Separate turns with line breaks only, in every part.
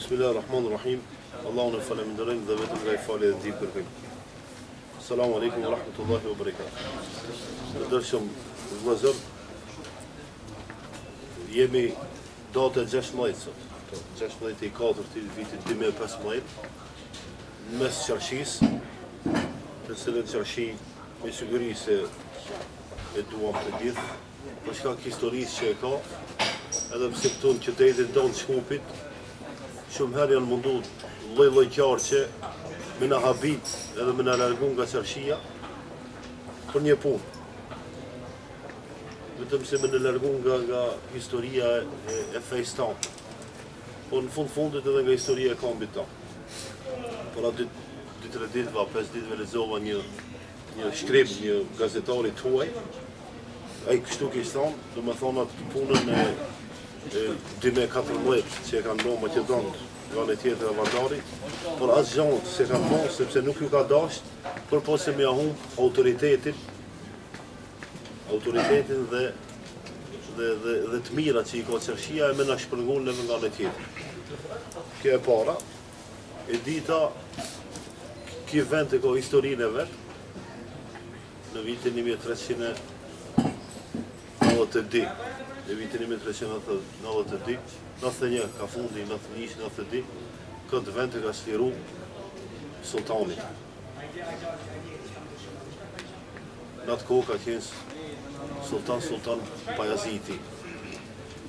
Bismillahirrahmanirrahim. Allahun e falenderojmë dhe vetëm nga I falë dhe ndihmë kërkojmë. Assalamu alaikum wa rahmatullahi wa barakatuh. Ndërshëm vëllezër, jemi data 16 sot. 16/4 vitit 2015 në mes qarqisë, të cilën qarqi me siguri se e duam të gjithë, për shkak historisë që e ka, edhe pse këtu në qytetin tonë Shkupit shumë herë janë mundu lloj qarqe me na habit edhe me na largu nga qarqia për një punë. Vetëm se me na largu nga historia e fejs tonë. Po në fundit edhe nga historia e kombit tonë. Por aty 2-3 ditëve, 5 ditëve lexova një shkrim, një gazetari tuaj. Ai kështu kishte thonë, domethënë atë punën e 2014 që e kanë bërë Maqedonët nga në tjetër e Vardari, por asë gjanë se kanë bërë, sepse nuk ju ka dasht, për po se me ahum autoritetin dhe të mira që I ka qërshia e me në shpërngun në nga në tjetër. Kjo e para, e dita, kjo vend e ka historinë e vetë, në vitin 1392, në vitin 1392, 91 ka fundi, 91, 92, këtë vend e ka shliru sultani. Në atë kohë ka qenë sultan Pajaziti.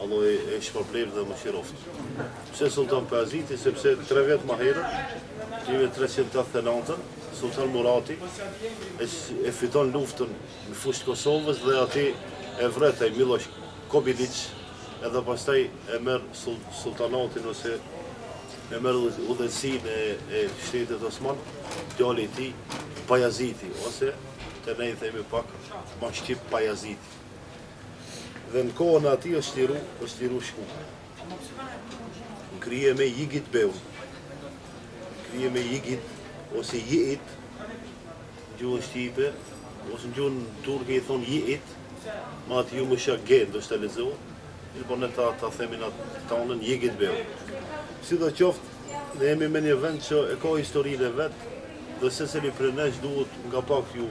Allah e shpërblet dhe më qiroftë. Pse sultan Pajaziti? Sepse 3 vjet më herët, 1389, sultan Murati e fiton luftën në fushë Kosovës dhe ati e vret ai Miloš Kobilić, edhe pastaj e merr sultanatin ose e merr udhësinë e shtetit Osman, djali I tij Pajaziti, ose të ne I themi pak ma shqip Pajaziti. Dhe në kohën ati është liru Shkupi. Në krije me Jigit Beun. Krije me Jigit ose Jit, gjuhën shqipe, ose në gjuhën turke I thonë Jit, ma ati ju më shak gen, do shtë të lezohë, por ne ta themin atë tonën Jigit Beun. Si do qoftë, ne jemi me një vend që e ka historinë e vetë, dhe seseli prej nesh duhet nga pak ju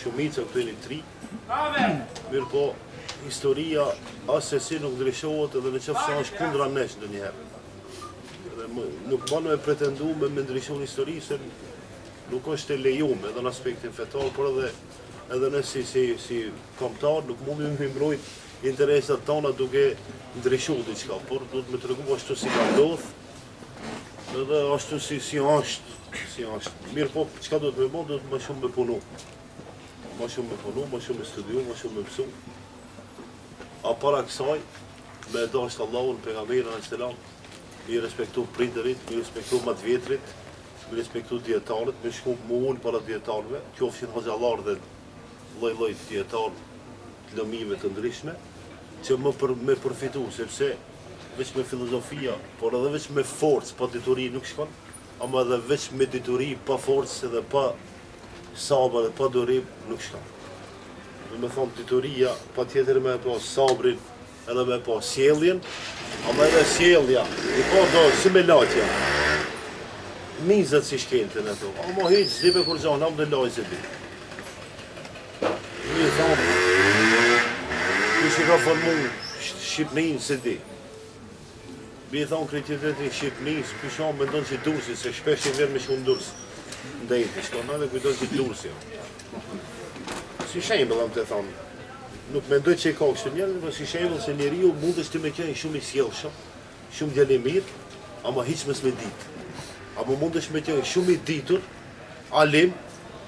shumica këtu jeni 3, mirë po historia asesi nuk ndryshohet edhe në qoftë se është kundra nesh ndonjëherë. Nuk banë me pretendu me ndryshu në histori, se nuk është e lejuar edhe në aspektin fetar, por edhe ne si kombëtar nuk mundi me mbrojt interesat tona duke ndryshu diçka, por duhet me tregu ashtu si ka ndodhur, edhe ashtu si është. Mirë po, çka duhet me bëj, duhet më shumë me punu. Më shumë me studiu, më shumë me mësu. A para kësaj, me dasht Allahun, pejgamberin alayhis salam, me respektu prindërit, me respektu më të vjetrit, me respektu dietarët, me shku më unë para dietarëve, qofshin hoxhallar dhe lloj dietarë të lëmive të ndryshme, që me përfitu, sepse veç me filozofia, por edhe veç me forcë, pa dituri nuk shkon, ama edhe veç me dituri, pa forcë edhe pa sabër dhe pa durim nuk shkon. Dhe me thonë dituria, pa tjetër me pa sabrin, edhe me pa sjelljen, ama edhe sjellja, I pa do si me laqja. Mizët si shkelten e to, ama hiq, zdipe kur gjanë, am dhe lajzë e di. Mi thonë, që ka formu Shqipninë se di. Mi thonë kreatitetin Shqipnisë, pyshan me ndonë që Durrësi, se shpesh I vjen me shku në Durrës. Ndejti, shkona dhe kujton që Durrësi. Si shembëll, am të thonë, nuk mendoj që I ka kështu njerëz, por si shembëll se njeriu mundesh ti me qenë shumë I sjellshëm, shumë djalë I mirë, ama hiç mos me ditë. Apo mundesh me qenë shumë I ditur, alim,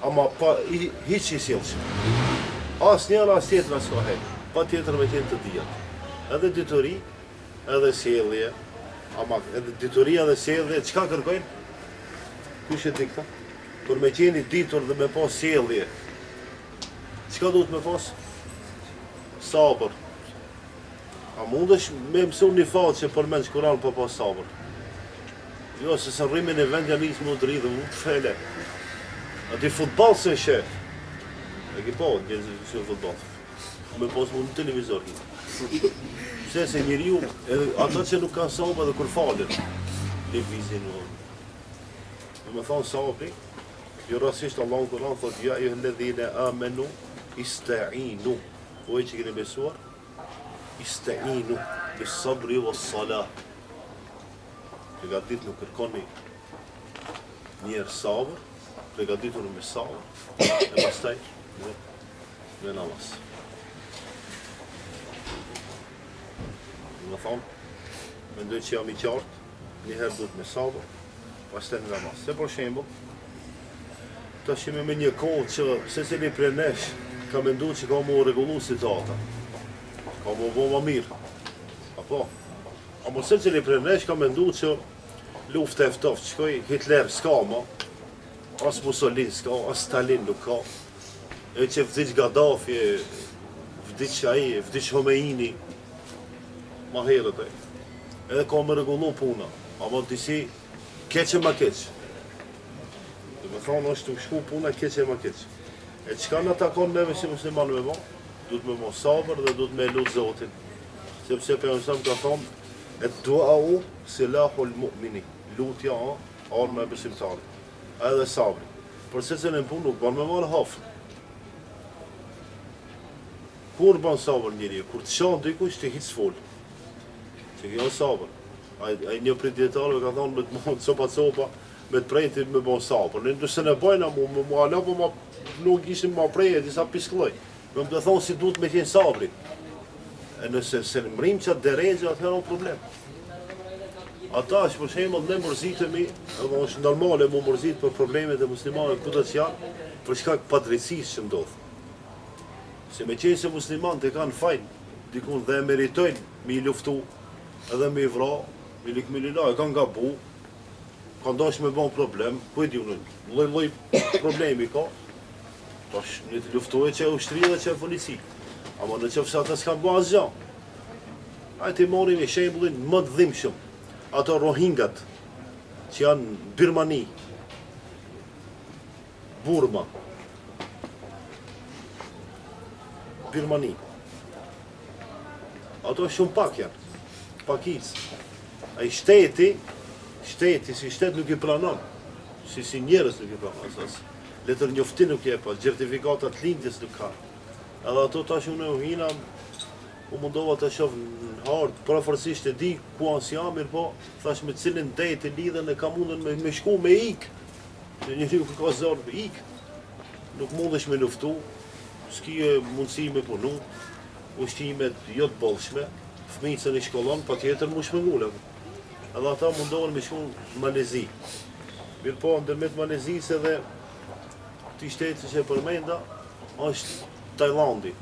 ama pa hiç I sjellshëm. Asnjëra as tjetra s'ka hej. Pa tjetër me qenë të dijat. Edhe dituri, edhe sjellje, ama edhe dituria dhe sjellje, çka kërkojnë? Kush e di këta? Për me qenë I ditur dhe me pas sjellje, çka duhet me pas? Sabër. A mundesh me mësu një faqe për menç Kur'an pa pas sabër? Jo, se së rrimin e vend janë isë më të rridhë, më të fele. Ati futbol se shef. E ki po, njëzë që futbol. Me pas më në televizor. Pse se njeriu, ata që nuk kanë sabër edhe kur falen, lëvizin. Dhe me thonë sabri, jo rasisht Allah në Kur'an thot, ja ju ledhine amenu, ista'inu. O e që keni besuar, ista'inu, bis sabri vë salah. Përgatit nuk kërkoni njerë sabër, përgatitur me sabër, e pastaj me namaz. Më thonë, mendoj që jam i qartë, njëherë duhet me sabër, pastaj në namaz. Se për shembull, tash jemi me një kohë që secili prej nesh ka mendu që ka mu rregullu situata, ka mu bo më mirë, apo? Amo secili prej nesh ka mendu që lufta e ftoftë, shkoj Hitler s'ka ma, as Mussolini s'ka, as Stalin nuk ka, e që vdiq Gaddafi, vdiq ai, vdiq Khomeini, ma herët e. Edhe ka me rregullu puna, ama disi keq e ma keq. Dhe me thonë është të shku puna keq e ma keq. E qka në takon neve si musliman me ba? Duhet me ba sabër dhe duhet me lut Zotin. Sepse për nësëm ka thonë, e duau silahul mu'mini. Lutja arma e besimtarit. Edhe sabri. Për se në punë nuk ban me marë haftë. Kur ban sabër njëri? Kur të shanë dikush të hitë s'folë. Që kjo sabër. Ai një prej djetarëve ka thonë me të mund copa, me të prejti me ban sabër. Në ndërse në bajna mu ala, po nuk ishim ma preje, disa piskloj. Me më të thonë si duhet me tjenë sabri. E nëse se në mrim qatë derejgja, atëherë o problem. Ata është për shembull ne mërzitemi, edhe është normale mu mërzit për problemet e muslimanëve kudo që janë, për shkak padrejtësisë që ndodh. Se me qenë se muslimanët e kanë fajin, dikun dhe e meritojnë me i luftu, edhe me i vra, me i likmilila, e kanë gabu, kanë dash me bon problem, ku e di unë, lloj problemi ka, tash në të luftohet që e ushtri dhe që e polici, ama në qoftë se ata s'kan bo asgjë. Hajde marrim një shembullin më të dhimbshëm. Ato Rohingat, që janë Birmani, Burma, Birmani. Ato shumë pak janë, pakic. Ai shteti si shtet nuk i pranon, si njerëz nuk i pranon, letër njofti nuk je pas, certifikatat lindjes nuk ka. Edhe ato tash unë u hina, u mundova të shoh në hard, përforësisht e di ku as jam, mirë po, thash me cilin det e lidhen e ka mundën me shku me ik. Se njeriu ka zorë me ik. Nuk mundesh me luftu, s'ki mundësi me punu, ushqimet jo të bollshme, fëmijët në shkollon, patjetër mu shpëngullem. Edhe ata mundohen me shku në Malezi. Mirë po, ndërmjet Malezis edhe ti shteti që e përmenda, është Tajlandi,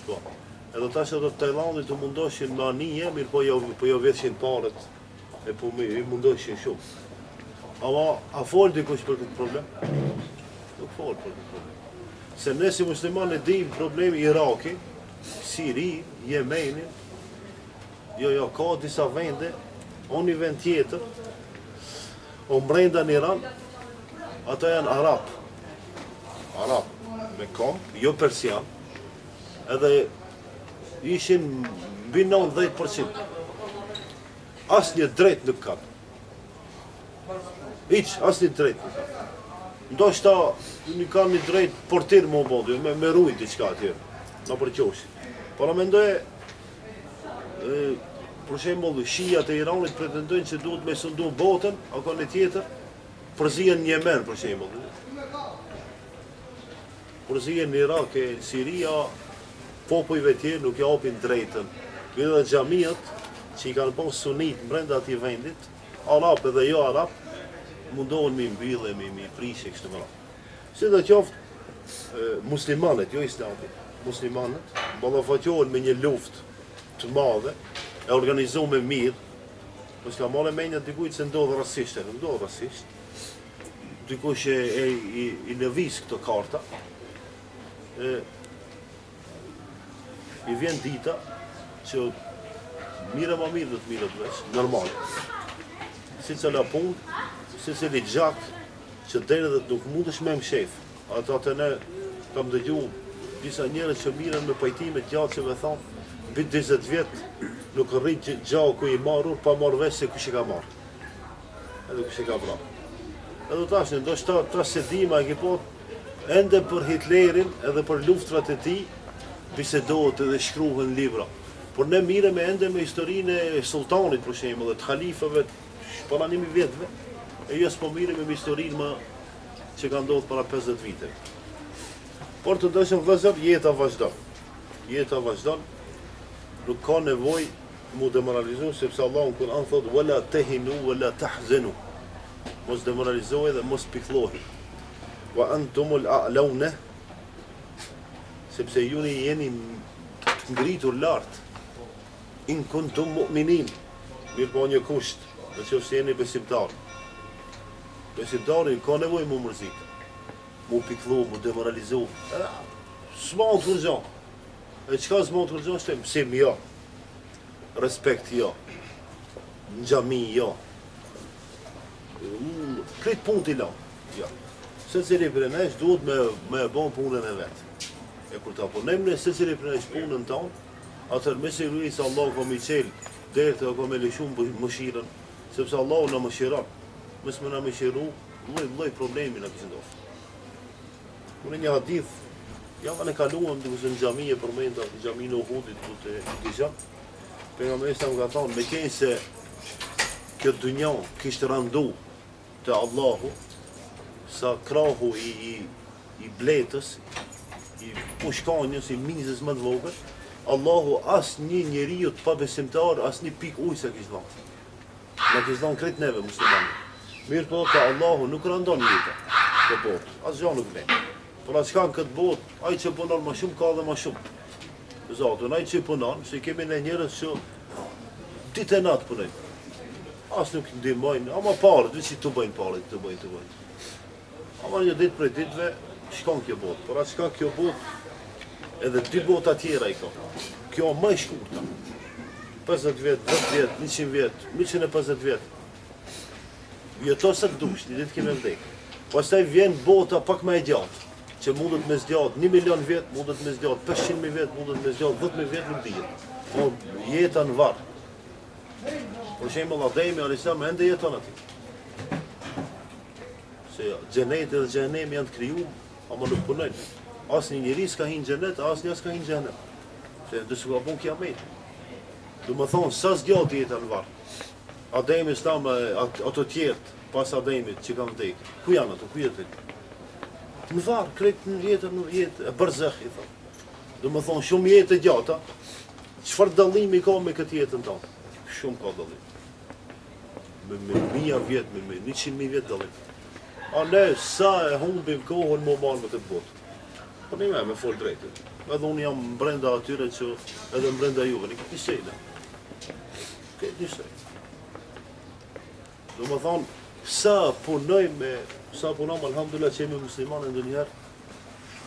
po. Edhe tash edhe Tajlandi të mundoshin me anije, mirë po jo vetshin parët, e po i mundoshin shumë. Ama, a folë dikush për këtë problem? Nuk folë për këtë problem. Se ne si musliman e dim problemi Iraki, Siri, Jemeni, jo, ka disa vende, o një vend tjetër, o mbrenda në Iran, ata janë Arab, me kom, jo persian, edhe ishin mbi 90%. Asnjë drejt nuk kanë. Asnjë drejt nuk kanë. Ndoshta nuk kanë një drejt portir më bodi, me rujt diçka atje, në përqoshi. Por mendoj, për shembull, shijat e Iranit pretendojnë që duhet me sundu botën, a ka një tjetër, përzihen në Yemen, për shembull. Përzihen në Irak e Siria, popujve tjerë nuk japin drejtën. Edhe xhamiat që i kanë pas sunit brenda atij vendit, arab edhe jo arab, mundohen me mbyllë, me prishje kështu më radh. Si do qoftë muslimanët, jo islamit, muslimanët ballafaqohen me një luftë të madhe, e organizuar mirë, mos ka marrë mendja dikujt se ndodh rasisht, nuk ndodh rasisht. Dikush i lëviz këto karta, i vjen dita që mire ma mirë dhe të mirë të veç, normal. Si cëla punë, si cëli gjak, që dere dhe nuk mundesh me më shef. Ata të ne kam dëgju disa njerëz që miren me pajtimet gjatë që me thonë, mbi 20 vjetë nuk rrit gjaku i marrur pa marrë vesh se kush e ka marrë. Edhe kush e ka pra. Edhe tash ndoshta trasedima e po ende për Hitlerin edhe për luftrat e tij bisedohet edhe shkruhen libra. Por ne mirëm ende me historinë e sultanit për shembull, dhe të halifëve para 1000 vjetëve, e jo s'po mirëm me historinë më që ka ndodhur para 50 viteve. Por të dëshëm vëllezër, jeta vazhdon. Jeta vazhdon. Nuk ka nevojë mu demoralizu, sepse Allahu në Kur'an thot wala tahinu wala tahzanu. Mos demoralizoj dhe mos pikëllohni. Wa antumul a'launa, sepse juni jeni ngritur lart. In kuntum mu'minin. Mirë po një kusht, nëse jeni besimtar. Besimtari ka nevojë mu mërzit, mu pikëllu, mu demoralizu. S'ma të kërgjon. E qka s'ma të kërgjon është mësim jo. Respekt jo. Në gjami jo. Këtë punë t'i la. Jo. Se cili për nesh duhet me bon punën e vetë. E kur ta punem ne se cili për nesh punën tonë, atër me siguri se Allah ka mi qelë, dhe të ka me lëshu mëshirën, sepse Allah në mëshiran. Mësë me në mëshiru, lloj problemi në kishë ndosë. Unë një hadith, jam në kaluam duke se në gjami e përmenda, në gjami në Uhudit, du të disha, pejgamberi sa më ka thonë, me qenë se këtë dynja kishtë randu të Allahu, sa krahu i bletës, i pushkanjës, i mizës më të vogël, Allahu as një njeriu të pabesimtar, as një pik ujë se kishtë dhanë. Në kishtë dhanë kretë neve, muslimani. Mirë po të Allahu nuk randon jetë të botë, as gja nuk vlenë. Por atë shka në këtë botë, ai që punon ma shumë ka dhe ma shumë. Zatën, ai që punon, se kemi në njerëz që ditë e natë punojnë. As nuk ndihmojnë, ama parë, dhe që të bëjnë parë, të bëjnë. Ama një ditë prej ditëve, shkon kjo botë. Por atë shka kjo botë, edhe 2 bota tjera i ka. Kjo më i shkurta. 50 vjetë, 10 vjetë, 100 vjetë, 150 vjetë. Vjeto se të dush, një ditë keme vdekë. Pastaj vjen bota pak më e gjatë, që mundet me zgjatë 1 milion vjetë, mundet me zgjatë 500.000 vjetë, mundet me zgjatë 10.000 vjetë, nuk dihet. Por jeta në varë. Për shembull Ademi alayhisalam ende jeton aty. Se xheneti dhe xhenemi janë të krijuar, ama nuk punojnë. Asnjë njeri s'ka hyrë në xhenet, asnjë s'ka hyrë në xhenem. Se do të ka kiamet. Do të thonë sa zgjatë jeta në varë. Ademi sta me ato tjertë pas Ademit që kanë vdekur. Ku janë ato? Ku jetë? Në varë, kretë në jetë, e bërzëh, i thonë. Do më thonë, shumë jetë e gjata, çfarë dallimi ka me këtë jetën tonë? Shumë ka dallim. Me 1000 vjetë, me 100.000 vjetë dallim. A ne, sa e humbim kohën më marë me këtë botë? Po një me folë drejtë. Edhe unë jam brenda atyre që edhe brenda juve, një këtë sejnë. Këtë njësej. Do më thonë, sa punojmë, alhamdulillah që jemi muslimanë ndonjëherë,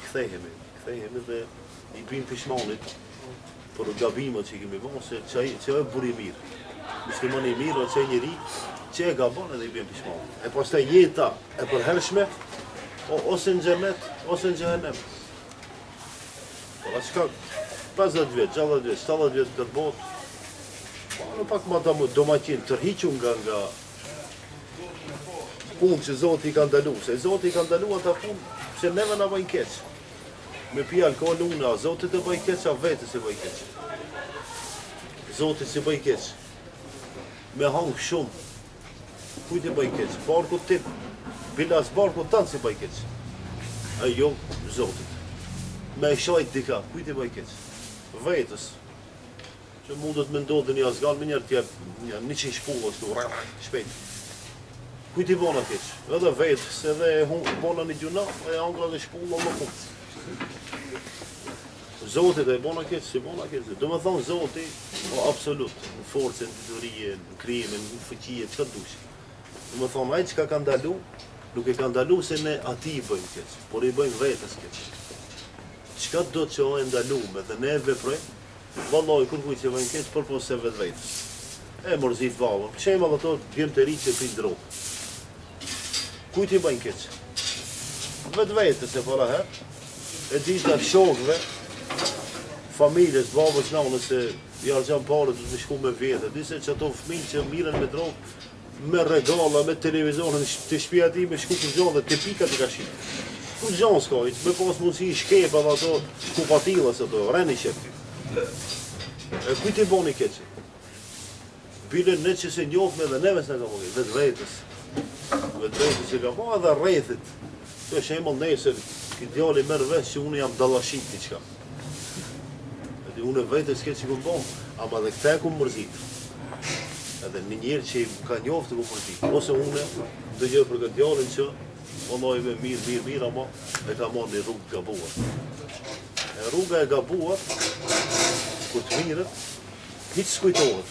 kthehemi dhe i bëjmë pishmanit për gabimet që kemi bërë, se që e buri mirë. Muslimani i mirë, që e njeri, që e gabon edhe i bëjmë pishmanit. E pastaj jeta e përhershme, ose në xhenet, ose në xhehenem. Por atë shka 50 vjetë, 60 vjetë, 70 vjetë këtë botë, në pak ma domatin tërhiqun nga punë që Zoti i ka ndalu, se Zoti i ka ndalu ata punë që neve na bëjnë keq. Me pi alkool unë, a Zoti të bëj keq, a vetë se bëj keq. Zoti si bëj keq. Me hangë shumë, kujt i bëj keq? Barku tip, bilas barku tanë si bëj keq. A jo, Zotit. Me shajt dika, kujt i bëj keq? Vetës. Që mundet me ndodhë një azgal, me njerë tjep, 100 shpullë, shpejt. Kujt i bona keq? Edhe vetës, edhe bona një gjuna, e angra dhe shpullë, më punë. Zotit e bona keq, si bona keq. Do me thonë Zotit, absolut, në forcën, në dërije, në krimin, në fëqije, që të dush. Do me thonë, ajë që ka ndalu, nuk e ka ndalu se ne ati i bëjmë keq, por i bëjmë vetës keq. Qka do të që o e ndalume dhe ne e veprojmë, vallaj, kur kujtë që bëjmë keq, përpos se vetë vetës. E mërzit vallën, për qemë dhe to, vjem të ri që pinë drogë. Kujtë i bëjmë keq? Vetë vetës e para herë, e gjitha shokëve, familjes, babës, nanës, se i argjan pare du të me shku me vete. Dise që ato fëmijë që miren me drogë, me regala, me televizorën, të shpia ti me shku për gjonë dhe të pikat i ka shqipë. Ku gjonë s'ka, i të me pas mundësi i shkepa dhe ato kupatilas ato, reni qëpë. E kuj t'i boni keqë? Bile ne që se njohme dhe neve s'ne ka po keqë, vetë vetës. Vetë vetës që ka po edhe rrethit. Të është emëll nesër, këtë djali merë vesh që unë jam dalashit t'i qka. Edhe unë e vetës keqë që këmë bo, ama dhe këte këmë mërzit. Edhe një njerë që i ka njoftë këmë mërzit. Ose unë dëgjoj për këtë djalin që Wallahi me mirë, ama e ka marrë një rrugë gabuar. E rruga e gabuar, kur të mirët, hiç s'kujtohet.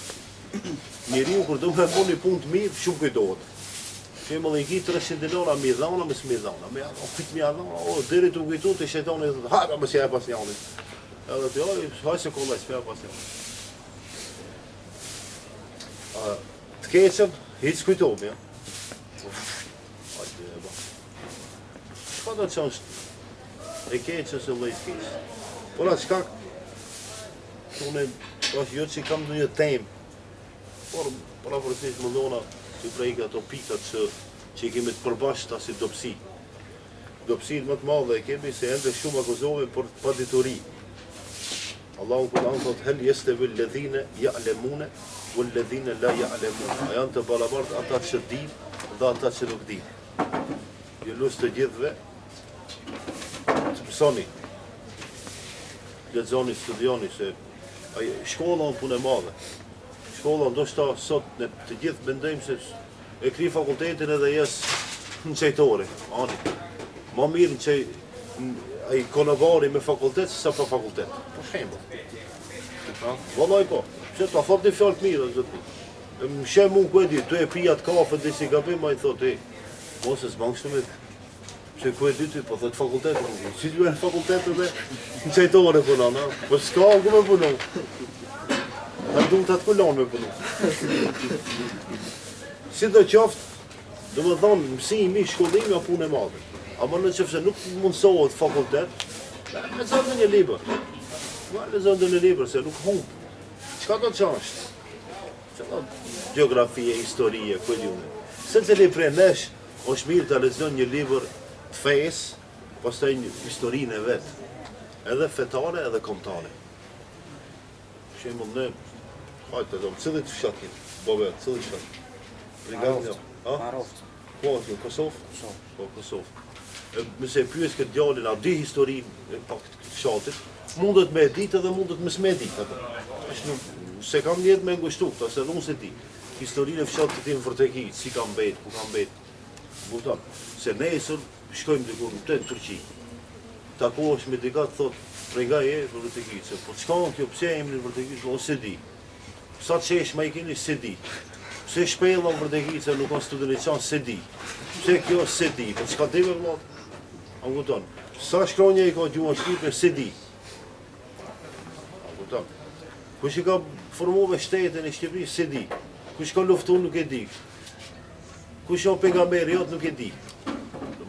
Njeriu kur do me bo një punë të mirë, shumë kujtohet. Shembull i ki 300 dinara mi dhana, me s'mi dhana. Me kujt mi dhana, deri të kujtu të shejtani thotë, hajde mos ja pas janit. Edhe ti haj se kollaj s'ja pas janit. Të keqen, hiç kujtohem, ja. Çka do të thosh? E keqë se lloj keqë. Por atë shkak, unë është jo që kam një temë, por përësisht më dhona që prejke ato pikat që i kemi të përbashkëta si dopsi. Dopsinë më të madhe e kemi se ende shumë akuzohemi për padituri. Allahu Kur'an thotë hel yastawil ladhina ya'lamuna wal ladhina la ya'lamuna. A janë të barabartë ata që dinë dhe ata që nuk dinë. Ju lusë të gjithëve të mësoni, lexoni, studioni, se shkolla në punë e madhe. Shkolla ndoshta sot ne të gjithë mendojmë se e kri fakultetin edhe jes në qejtori, ani. Ma mirë në qej ai konovari me fakultet se sa pa fakultet. Për shembull. Vallai po. Pse ta thot një fjalë të mirë zoti. Më shem unë ku e di, tu e pijat kafe dhe si gabim, ai thotë, mos e s'bang kështu me që ku e di ty, po thot fakultetin. Si të në fakultetin dhe në qejtore punon, a? Po s'ka ku me punon. Ta du të atë kulon me punon. Si do qoftë, do më thonë, mësimi, shkollimi a punë e madhe. Ama në qëfëse nuk mundësohet fakultet, me zonë një libër. Me zonë një libër, se nuk humpë. Qka do të qashtë? Që do geografie, historie, këlljume. Se cili prej nesh, është mirë të lexon një libër të fesë, pastaj një historinë e vetë. Edhe fetare, edhe kombëtare. Shembull në, hajtë do, cilët fshatin? Bobe, cilët fshatin?
Maroft.
Po, në Kosovë? Po, Kosovë. Nëse e pyes këtë djalin, a di historinë e pak të fshatit, mundet me ditë edhe mundet me s'me ditë. Se kam jetë me ngushtu, se edhe unë se di. Historinë e fshatit tim vërteki, si kam betë, ku kam betë. Kupton? Se nesër shkojmë diku në Turqi. Takohesh me dikat thotë, prej nga je për vërtekicë. Po çka kjo, pse jemi në vërtekicë, ose di. Sa çesh më i keni se di. Pse shpella në vërtekicë nuk ka studentëçan se di. Pse kjo se di. Po çka di më vëlla? A kupton? Sa shkronja i ka gjuhën shqipe se di. A kupton? Kush i ka formuar shtetin e Shqipërisë se di. Kush ka luftuar nuk e di. Kush o pejgamberi jot nuk e di.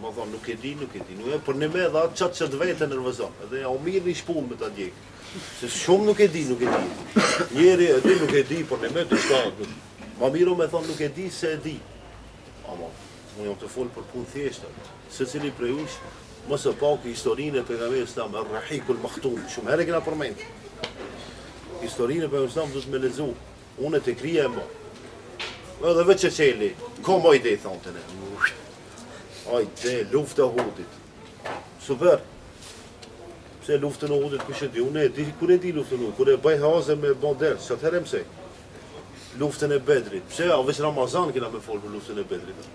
Më thonë nuk e di. Nuk e për në me dhe atë qatë që të vete nervozon. Edhe o mirë një shpull me ta djekë. Se shumë nuk e di. Njeri e di nuk e di, për në me të shka. Ma mirë me thonë nuk e di se e di. Ama, më jam të folë për punë thjeshtë. Se cili prej ush, mos e pak historinë e pejgamberit Islam, Ar-Rahikul Maktum, shumë herë kena përmend. Historinë e pejgamberit Islam do të me lexu. Unë të krija e mo. Edhe veç e qeli, ka ma ide i thonë të ne. Ajde, lufta e Uhudit. Super. Pse luftën e Uhudit kush e di? Unë e di, kur e di luftën e Uhudit? Kur e bëj haze me bandel, që atëherë mësej. Luftën e Bedrit. Pse, a veç Ramazan kena me folë për luftën e Bedrit.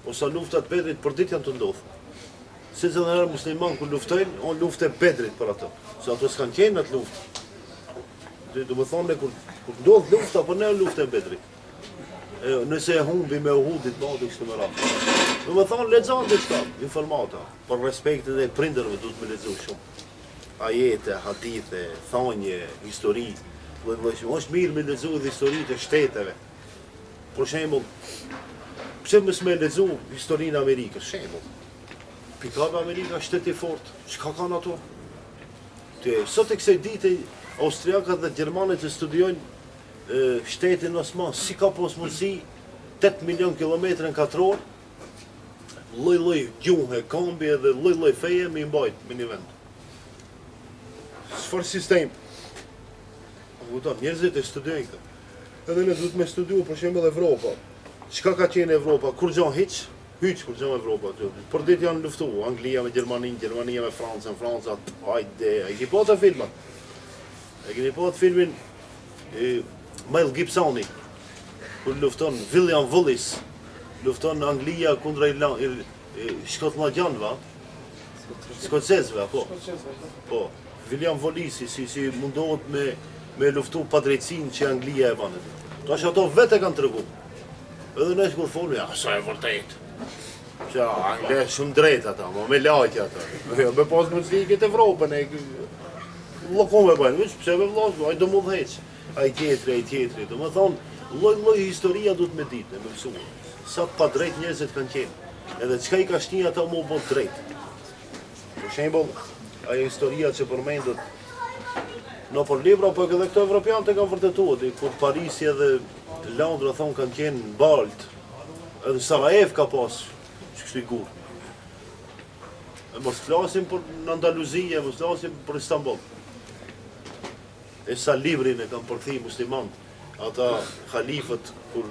Osa luftat Bedrit për dit janë të ndodhë. Se që dhe herë musliman kur luftojnë, on luftë e Bedrit për ato. Se ato s'kan qenë atë luftë. Du me thonë, kur ndodhë lufta, për ne luftë e Bedrit. Nëse e humbi me Uhudit, madhe kështë më ratë. Do me thonë, lexon dhe qëta, informata, për respektet e prinderve du të me lexu shumë. Ajete, hadithe, thonje, histori, është mirë me lexu dhe historitë e shteteve. Për shembull, pse mos me lexu historinë e Amerikës, shembull. Pikave Amerika shteti fort, çka kanë ato? Sot e kësaj dite austriakët dhe gjermanët që studiojnë shtetin Osman, si ka pos mundësi 8 milion kilometrën katror, lloj gjuhe, kambi edhe lloj feje me i mbajt me një vend. Çfarë sistem? Kupton, njerëzit e studiojnë këtë. Edhe ne duhet me studiu për shembull Evropa. Çka ka qenë Evropa? Kur gjon hiç kur gjon Evropa. Por ditë janë luftu, Anglia me Gjermaninë, Gjermania me Francën, Franca, hajde, e ke pa të filmat. E keni pa të filmin Mel Gibsoni, kur lufton William Wallace, lufton Anglia kundra Shkotlandjanëve, Skocezëve, po. William Wallace si mundohet me luftu padrejtësinë që Anglia e banë. Tash ato vetë kanë tregu. Edhe ne kur folëm, ja, sa e vërtet. Që Anglia shumë drejt ata, me lajtja ata. Jo, me pas mundësi këtë Evropën e llokove bën, veç pse me vllaz, ai do mu dhëç. Ai tjetri. Domethënë, lloj historia duhet me ditë, me mësuar. Sa pa drejt njerëzit kanë qenë. Edhe çka i ka shni ata më bë drejt. Për shembull, ajo historia që përmendet në për libra, po edhe këto evropianët e kanë vërtetuar, kur Parisi edhe Londra thonë kanë qenë në balt, edhe Sarajev ka pas, që kështu i gur. E mos flasim për në Andaluzi, mos flasim për Istanbul. E sa librin e kanë përthi musliman, ata khalifët, kur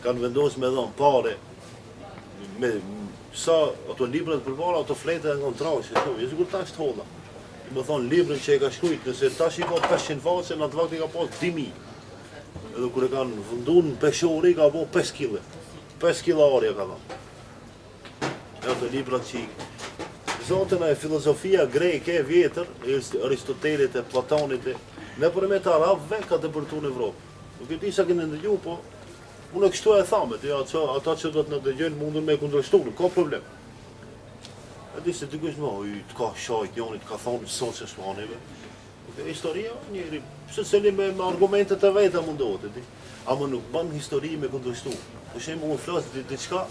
kanë vendosur me dhënë pare, me sa ato librat përpara, ato fleta e kanë trashë, jo sigur tash të holla. Më thonë librin që e ka shkrujt, nëse tash i ka 500 faqe, në atë vakt i ka pas 2000. Edhe kur e kanë vëndun në peshori, ka po 5 kg. 5 kg arja ka thonë. E ato librat që zotën e filozofia greke e vjetër, Aristotelit e Platonit e në përmet arabëve ka dëbërtu në Evropë. Nuk e di sa keni ndëgju, po unë kështu e thamet, ata që do të në dëgjojnë mundën me kundërshtu, nuk ka problem. E di se dikush më, të ka shajt njoni, të ka thonë sot që shmanive. Historia, njëri, pëse cili me argumentet e veta mundohet, e di. Ama nuk ban histori me kundërshtu. Për shemë unë flasë diçka,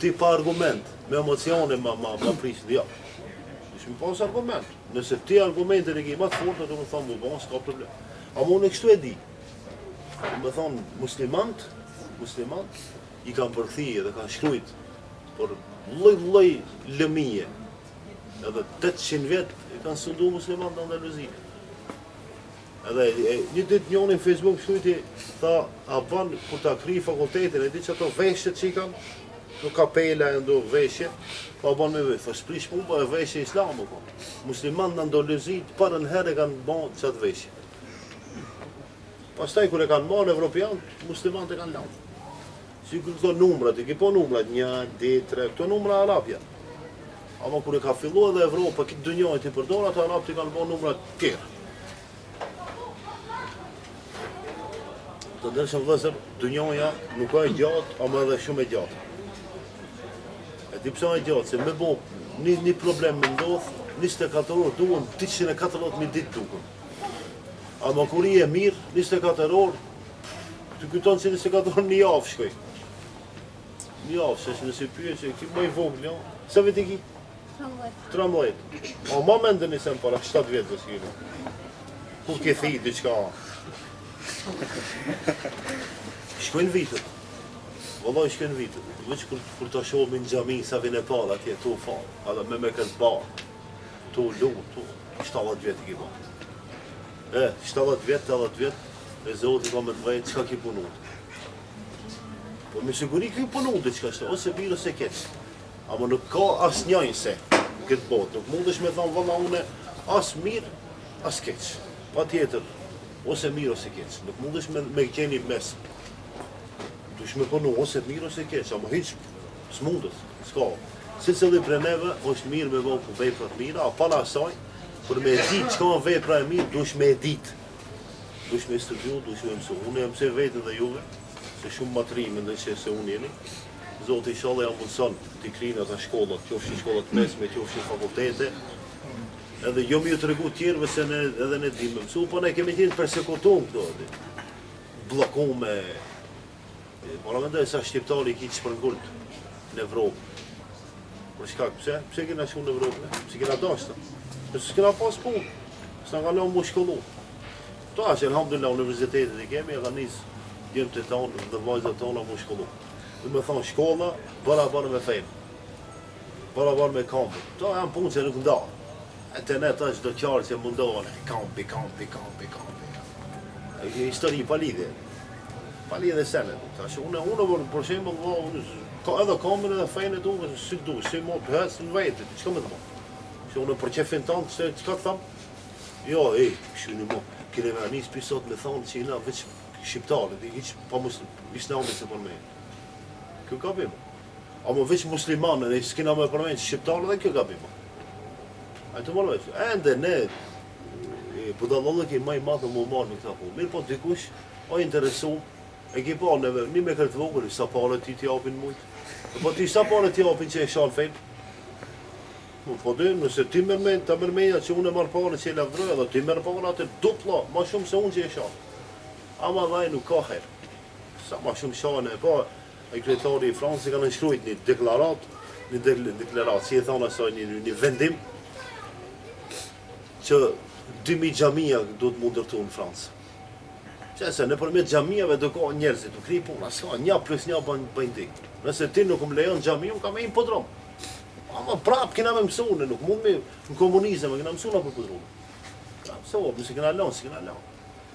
ti pa argument, me emocione ma prisit, ja. Ishme pas argument. Nëse ti argumentet e ki ma të fortë, të më thonë më bon, s'ka problem. Ama unë e kështu e di. Me thonë, muslimant, i kanë përkthi dhe kanë shkrujt, por lloj lëmije. Edhe 800 vjet e kanë sundu musliman të Andaluzi. Edhe një ditë njoni në Facebook shkujti, tha, a ban kur ta kri fakultetin, e di që ato veshjet që i kanë, nuk kapela e ndo veshjet, pa ban me veshjet, thë shprish pumba e veshje islamu, po. Musliman në Andaluzi, parën herë e kanë ban qatë veshjet. Pastaj kur e kanë marrë evropian, musliman të kanë lanë. Si këto numrat, i ki po numrat, 1, 2, 3, këto numra arabja. Ama kur e ka fillu edhe Evropa, këtë dënjojt i përdor, ata arabët i kanë po numrat tjerë. Të dërshëm vëzër, dënjoja nuk ka e gjatë, ama edhe shumë e gjatë. E ti pësa e gjatë, se me bo një problem me ndodhë, 24 orë duhen, 240.000 ditë duken. Ama kur i e mirë, 24 orë, të kujton që 24 orë një javë shkoj. Një javë, se që nësi pyje që ki më i vogël, jo? Se veti ki? 13. O, ma me ndë nisem para 7 vjetë vësë kini. Kur ke thi, diqka. Shkojnë vitët. Vëllaj shkojnë vitët. Vëq kur të shohëm në gjami, sa vine pala atje, tu falë. Ada me këtë barë. Tu lumë, tu. 70 vjetë i ki barë. 70 vjetë, 80 vjetë. E Zotë ka me të vejtë, qka ki punut? Po me siguri ki punut dhe qka shtë, ose birë ose keqë. Ama nuk ka as njajnë se në këtë botë. Nuk mundesh me thonë valla une as mirë, as keqë. Pa tjetër, ose mirë ose keqë. Nuk mundesh me qeni mes. Dush me punu ose mirë ose keqë, ama hiq s'mundet, s'ka. Si cili pre neve, është mirë me vëllë për veprat mira, a pala asaj, për me ditë qka në vepra e mirë, dush me ditë. Dush me studiu, dush me mësu. Unë e mëse vetë dhe juve, se shumë matrime ndë që se unë jeni. Zotë i shalë jam mundëson t'i krinë ata shkollat, qofshin shkollat mesme, qofshin fakultete. Edhe jo mi ju të regu tjerëve se edhe ne dimë mësu, po ne kemi qenë persekutum këto. Blokume. Mora mendoj sa shqiptari ki që përngullt në Evropë. Për shkak, pse? Pse kena shku në Evropë? Pse kena dashta? Pse kena pas punë? Së nga kalon mu shkollu. Ta që alhamdulillah universitetet i kemi, e ka nisë djemët e tonë dhe vajzat tona mu shkollu. Dhe me thonë shkolla, barabar me fejnë. Barabar me kampin. Ta janë punë që nuk nda. E të ne ta që do qarë që mundohen, kampi. Histori pa lidhje. Pa lidhje sene. Tash unë për shembull, ka edhe kampin edhe fejnë e duke, si mo të hecë në vetë, çka më të mo? Që unë për qefin tanë, çka të thamë? Jo, shuni mo, kene me anis pisot me thonë që jena veç shqiptarët, hiq pa islamit se për me. Kjo gabim. Amo veç muslimanë, ne s'kena me përmenë që shqiptarët dhe kjo gabim. A të marrë veç, ende ne, budallëllë ki maj madhe mu marrë në këta punë. Mirë po dikush, o interesu, e ki pa neve, një me këtë vogël, sa pare ti t'japin mujtë. Po ti sa pare t'japin që e shanë fejnë? Po dhe, nëse ti mërmen, ta mërmenja që unë e marrë pare që e lafdroj, edhe ti mërë pare atë dupla, ma shumë se unë që e shanë. Ama dhaj nuk ka herë. Sa ma shumë shanë e pa, e kryetari i Francës kanë nëshkrujt një deklarat, si e thonë asaj një vendim, që 2000 xhamia do të mundërtu në Francë. Qëse në përmet xhamiave do ka njerëzit, do kri puna, s'ka, 1+1 bëjnë dik. Nëse ti nuk më lejon xhamiu, ka me impodrom. Ama prap kena me mësune, nuk mund me në komunizëm, kena mësuna për podromë. Prap se op, nëse kena lanë, si kena lanë.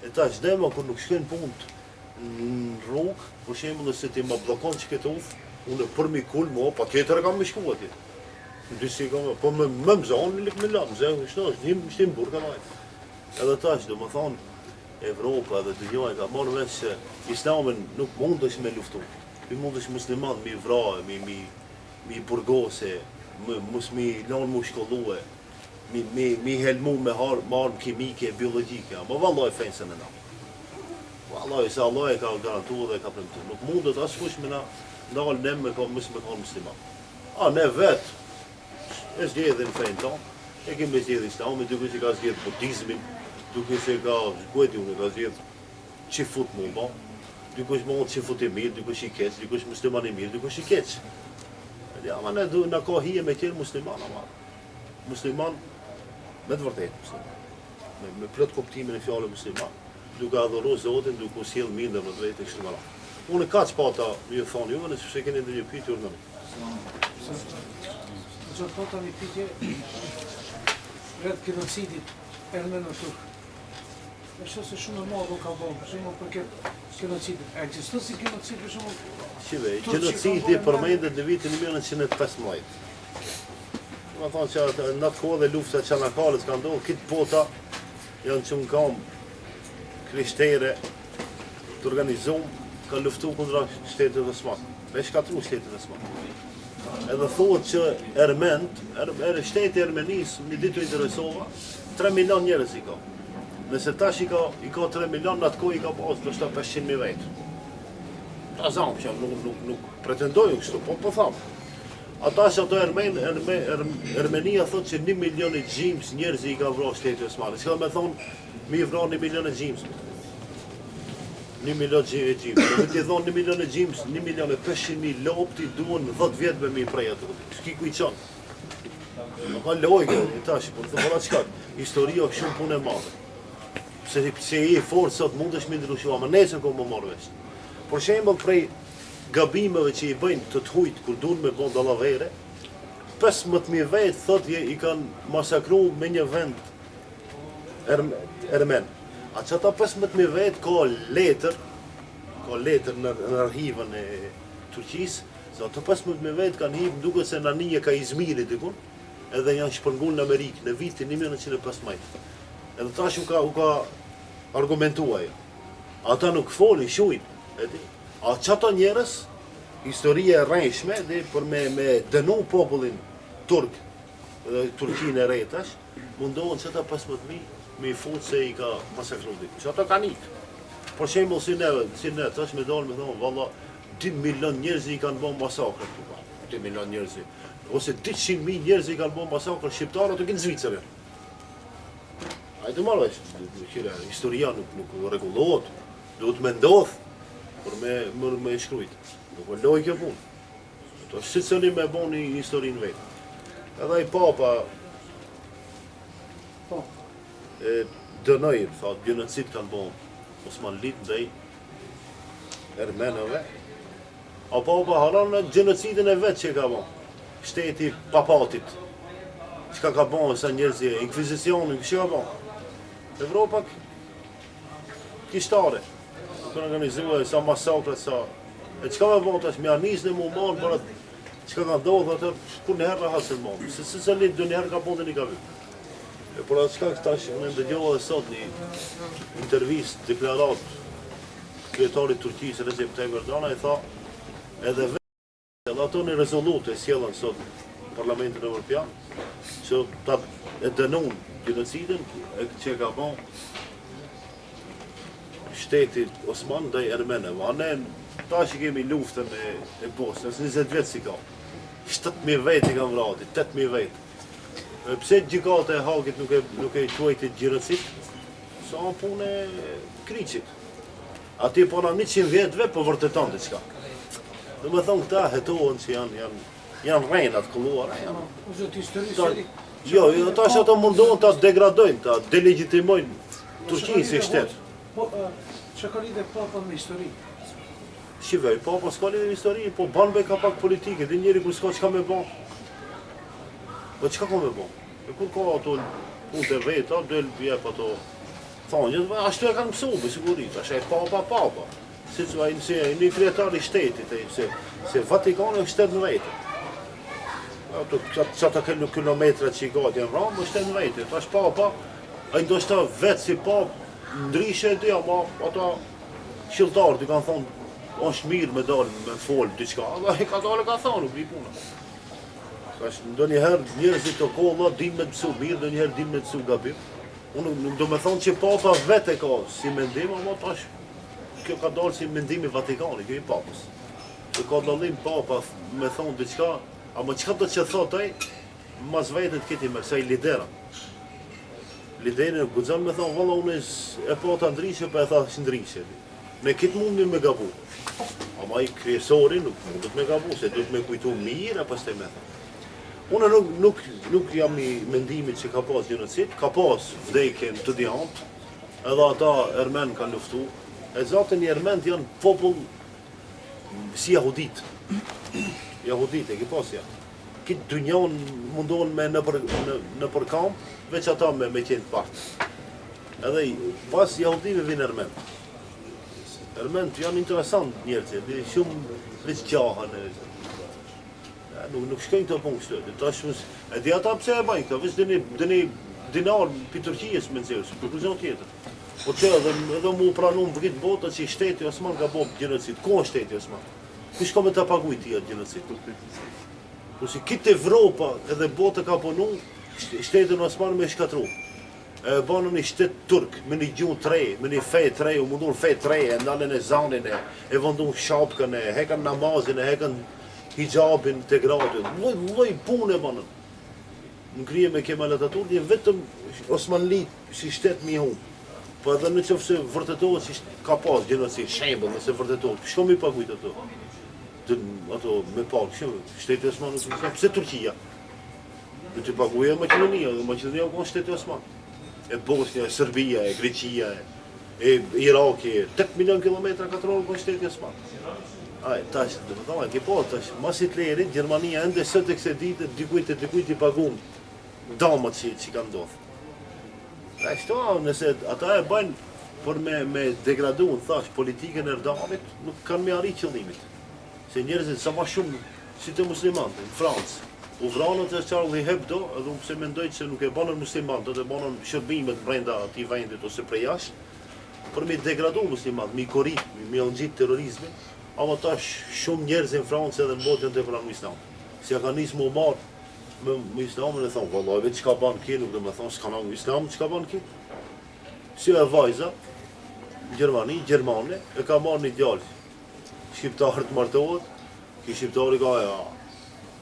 E ta qdema, kur nuk shkën punë në rrugë, për shembull nëse ti më blokon që këtë ufë, unë për mi kul, pa tjetër e kam me shku atje. Po me mëzonë, lik me lanë, shtim burka vaj. Edhe ta që do më thonë, Evropa dhe dënjoj ka marrë veç që islamin nuk mund është me luftu. Ti mund është musliman mi vrajë, mi burgose, mos mi lanë mu shkollue, mi helmu me armë kimike, biologike, ama vallaj fejnë se në na. Vallaj, se Allah e ka garantu dhe ka premtu. Nuk mundet asë kush me na nalë nem me ka musliman. A ne vetë, e zgjedhin fejnë ta, e kemi zgjedhin islamin, duke që ka zgjedh buddhizmin, duke që ka zgjedhi unë, ka zgjedh që fut mu ba, duke që mund që fut i mirë, duke që i keq, duke që musliman i mirë, duke që i keq. Ja, ma ne na ka hije me tjerë musliman, ama musliman me të vërtet musliman. Me plot kuptimin e fjallë musliman, duke adhuru Zotin, duke sjell mirë dhe më të vetë e kështë mëra. Unë ka që pata ju thonë juve, nëse keni ndë një pyetje urnë.
Gjatë pata një pyetje rreth genocidit armen turk. Është se shumë e madhe ka bërë, për shembull për këtë genocidit. Ekziston si genocid për shembull?
Shive, genocidi përmendet në vitin 1915. Ma thonë që në atë kohë dhe lufta Çanakkale ka ndodhur, këtë bota janë që në kam krishtere të organizuar, ka luftu kundra shtetit Osman. Me shkatru shtetit Osman. Edhe thotë që shteti Ermenis, një ditë u interesova, 3 milion njerëz i ka. Nëse tash i ka 3 milion, në atë kohë i ka pas ndoshta 500.000 vetë. Ta zamë që nuk pretendoju kështu, po thamë. Ata që ato Ermenia thotë që 1 milion e gjimës njerëz i ka vrarë shteti Osmanit. S'ka me thonë, mi i vrarë 1 milion e gjimës. 1 milion e gjimës. Dhe ti thonë 1 milion e gjimës, 1 milion e 500.000 lopti duen 10 vjetë me mi prej atë. S'ki ku i qanë. Nuk ka lojke, i tash, por të mëra qëka, historia është shumë punë e madhe. Se i forë sot mund është me ndryshu, ama nesën ko më marrë veç. Por shembull prej gabimeve që i bëjnë të hujt kur duan me bën dallavere, 15.000 vetë thotë i kanë masakru me një vend ermen. A që ata 15.000 vetë ka letër në arhivën e Turqisë, se ato 15.000 vetë kanë hipë duke se në një ka Izmiri dikun, edhe janë shpërngull në Amerikë në vitin 1915. Edhe tash u ka argumentua jo. Ata nuk folin, shujnë. A qëto njerës, historie e rejshme, për me dënu popullin turk, Turqinë e retash, mundohen që ata 15.000 me i fut se i ka masakru diku. Që ata ka nikë. Por shembull si ne, tash me dalë me thonë, valla, 2 milion njerëz i kanë bën masakër këtu. 2 milion njerëz. Ose 200.000 njerëz i kanë bën masakër shqiptarët të në Zvicër. Hajde marrë veç, historia nuk rregullohet, duhet me ndodh për me shkrujt. Nuk e loj kjo punë. Si cëli me bon një historinë vetë. Edhe i papa dënoj, thot, genocid kanë bo Osmanlit ndaj Ermenëve, apo haron në genocidin e vetë që ka bo, shteti papatit, që ka bo sa njerëzje, inkvizicionin, që ka bo. Evropa kishtare, kanë organizuar sa masakre, sa... E që ka me bo tash, me anisën e mu marë, për atë, që ka ndodhë atë, kur njëherë në hasën marë, se litë dë njëherë ka bo dhe një ka vë. Por atë shka tash, unë ndëgjohë dhe sot një intervist, deklarat, kryetarit Turqisë, Recep Tayyip Erdogan, i tha, edhe vetë, edhe ato një rezolute sjellën sot Parlamentin Evropian, që ta e dënun genocidin, që ka bo shteti Osman ndaj Ermenëve. Ne tash kemi luftën e Bosnjës, 20 vjet si ka. 7.000 vjet i kanë vrarë, 8.000 vjet. Pse gjykata e Hagit nuk e quajti genocid? Sa punë e Kriçit. Ati pona 100 vjetëve po vërteton diçka. Do me thonë këta hetohen që janë rrenat kulluara.
Zot histori.
Jo, tash ato mundohen ta degradojnë, ta delegitimojnë Turqinë si shtet.
Po, që ka lidhe papa me histori?
Shivej, papa s'ka lidhe me histori, po banve ka pak politike, dhe njeri kur s'ka çka me bo. Po çka ka me bo? E kur ka ato punë të veta, del jep ato thonjët, ashtu e kanë mësu, me sigurit, ashtu e papa. Si që një krijetar i shtetit, se Vatikani është shtet në vete. Ato qata kilometra që i gati janë vramë, është shtet në vete. Tash papa, a i ndoshta vetë si pap, ndryshe e dia, ma ata qiltarë të kanë thonë, është mirë me dalë, me folë, diçka, i ka dalë ka thonë, nuk një puna. Ndo njëherë njerëzit të kolla din me të mësu mirë, ndo njëherë din me të mësu gabim. Unë do me thonë që papa vete ka si mendim, ama tash kjo ka dalë si mendimi Vatikani, kjo i papës. Që ka dallim papa me thonë diçka, ama qëka do që thotaj, mas vetet këti me kësaj lidera. Liderin e guxon me thonë, valla unë e po të ndryshe, pa e tha që ndryshe. Me kitë mundi me gabu. Ama i kryesori nuk mundet me gabu, se duhet me kujtu mirë, e pas të me thonë. Unë nuk jam i mendimit që ka pas genocid, ka pas vdekjen të djant, edhe ata Ermen kanë luftu. E zatën i Erment janë popull si jahudit. Jahudit e ki pas janë. Kitë dynjan mundohen me në për kamp, veç ata me qenë partë. Edhe pas jahudive vinë Erment. Erment janë interesant njerëzit, shumë rëzgjahën. Nuk shkojnë të punë kështu. E di ata pse e bajnë këta, veç dëni dinar për Turqijës me nëzirës, për kërëzion tjetër. Po që edhe mu pranun për këtë botë që shteti Osman ka bo genocid. Ko është shteti Osman? Kush ka me të paguj tija genocid? Po si këtë Evropa edhe botë ka punu, shtetin Osman me shkatru. E banë një shtet turk, me një gjunë tre, me një fej tre, u mundur fej tre, e ndalën e zanin e vëndun shapkën e, hekan namazin e, hekan hijabin të gradit, loj punë e banën. Në krije me Kemal Atatürk, vetëm Osmanlit si shtet mi hunë. Po edhe në qëfë se vërtetohet që ka pas genocid, shembol nëse vërtetohet, shko mi pagujt ato? Ato me pak, shteti Osman, pse Turqia? Në të paguja Macedonia, dhe Macedonia ka shteti Osman. E Bosnia, e Serbia, e Greqia, e Iraki, 8 milion kilometra katror ka shteti Osman. Tash, dhe më thama, ki po, tash, mas Hitlerit, Gjermania ende sot e këse ditë, dikujt i pagun damat që ka ndodhë. Shto, nëse ata e bajnë për me degradu, në thash, politikën e Erdoganit, nuk kanë me arrit qëllimit. Se njerëzit sa ma shumë, si të muslimantë, në Francë, u vranët e Charlie Hebdo, edhe unë pëse mendoj që nuk e banën muslimantë, dhe banën shërbimet brenda ati vendit ose prej jashtë, për me degradu muslimantë, mi korrit, mi nëngjit terrorizmin, ama tash shumë njerëz në Francë edhe në botë janë të pranë islam. Si ja ka nisë më marë me islamin e thonë, vallaj, vetë që ka banë ki, nuk dhe me thonë, s'ka në islam, që ka banë ki? Si e vajza, Gjermani, Gjermane, e ka marë një djallë, shqiptarë të martohet, ki shqiptari ka,